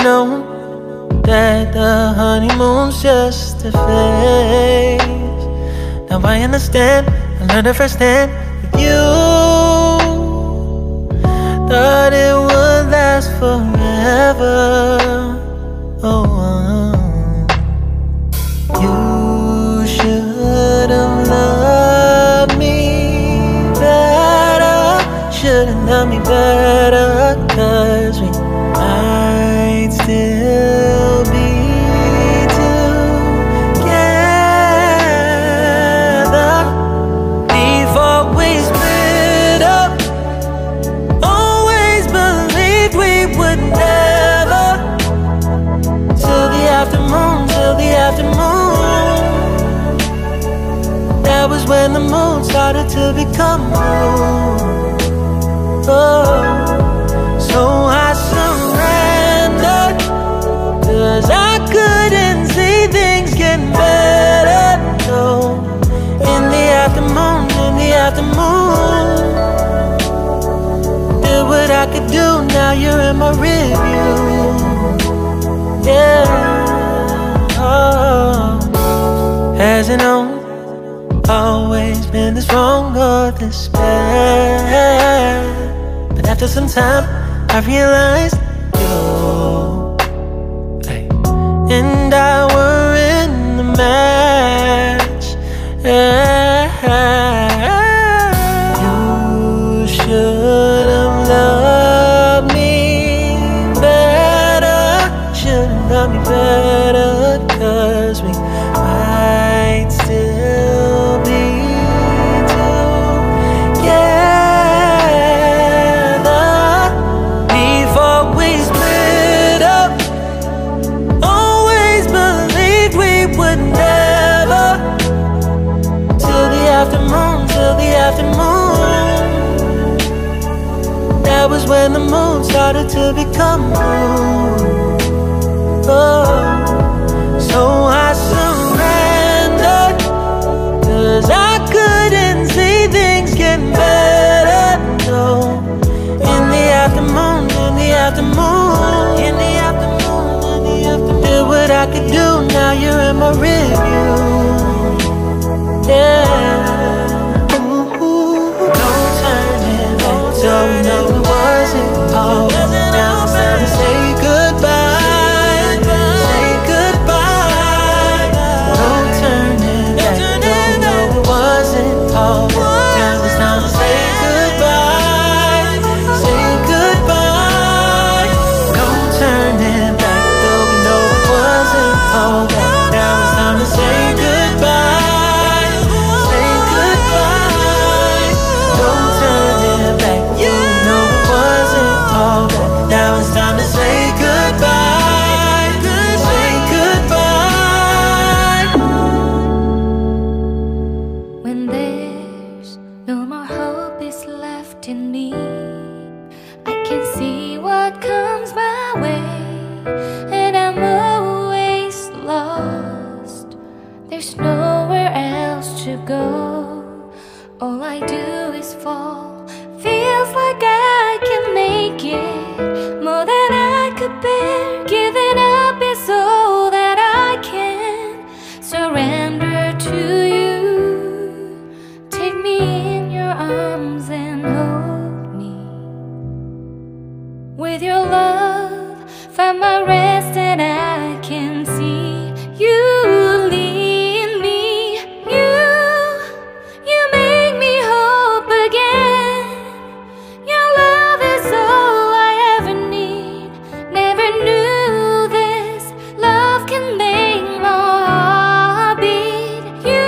known that the honeymoon's just a phase. Now I understand, I learned it firsthand with you. Thought it would last forever. Oh, you should have loved me better. Should have loved me better, 'cause we might still be together before we split up. Always believed we would never. Till the afternoon, till the afternoon. That was when the moon started to become moon. Oh, so I surrendered, 'cause I couldn't see things getting better. No, in the afternoon, in the afternoon, did what I could do, now you're in my review. Yeah, oh. Hasn't always been this wrong or this bad, but after some time I realized you and I were in the match. You should have loved me better. Should have loved me better, 'cause we might still be together before we split up. Always believed we would never. Till the afternoon, till the afternoon. That was when the moon started to become moon. Oh, so I surrendered, 'cause I couldn't see things getting better. No, in the afternoon, in the afternoon, in the afternoon, in the afternoon, did what I could do, now you're in my review. Yeah, ooh, no turning back, so we know it wasn't all. Now it's time to say goodbye, say goodbye. No turning back, don't know it wasn't all. Now it's time to say goodbye, say goodbye. No turning back, though we know it wasn't all. Now it's time to say goodbye, say goodbye. No turning back, you know it wasn't all. Now it's time to say goodbye, say goodbye. When there's no more hope is left in me, I can see what comes my way, and I'm always lost. There's nowhere else to go. All I do is fall. Feels like I can make it more than I could bear. Giving up is all that I can surrender to you. Take me in your arms and hold me. With your love, find my rest, and I can see you lead me. You make me hope again. Your love is all I ever need. Never knew this love can make my heart beat. You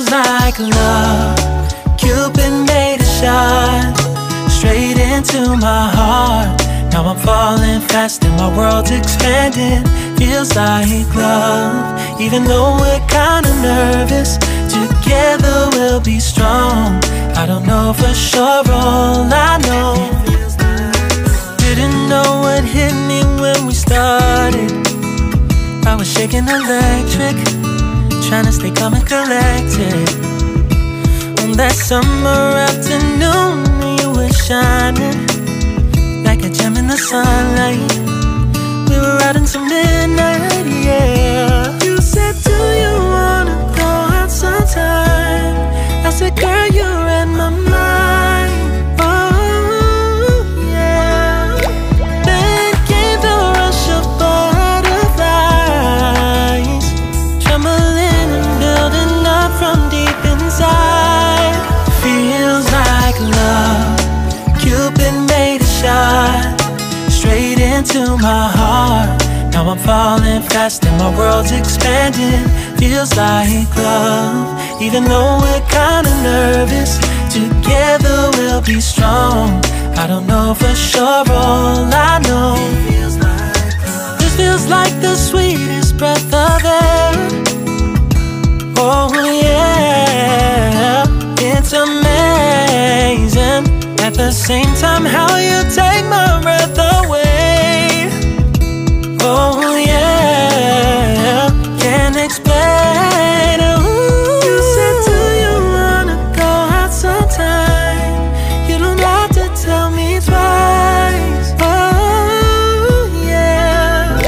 Feels like love. Cupid made a shot straight into my heart. Now I'm falling fast and my world's expanding. Feels like love. Even though we're kinda nervous, together we'll be strong. I don't know for sure, all I know. Didn't know what hit me when we started. I was shaking electric, trying to stay calm and collected. On that summer afternoon, you were shining like a gem in the sunlight. We were out until midnight, yeah. You said, do you wanna go out sometime? I said, girl, you read my mind. Oh, yeah. Then came the rush of butterflies, trembling and building up from deep inside. Feels like love. Cupid made a shot straight into my heart. Now I'm falling fast and my world's expanding. Feels like love. Even though we're kinda nervous, together we'll be strong. I don't know for sure, all I know. This feels like the sweetest breath of air. Oh yeah, it's amazing. At the same time, how you take my breath away. Oh yeah, can't explain. Ooh. You said, do you wanna go out sometime? You don't have to tell me twice. Oh yeah.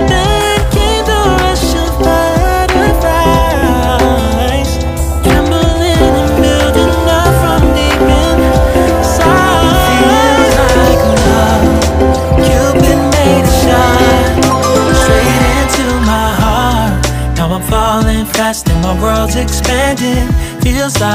Then came the rush of butterflies, trembling and building up from deep inside. Feels like love. Cupid made a shot straight into my heart. Now I'm falling fast and my world's expanding. Feels like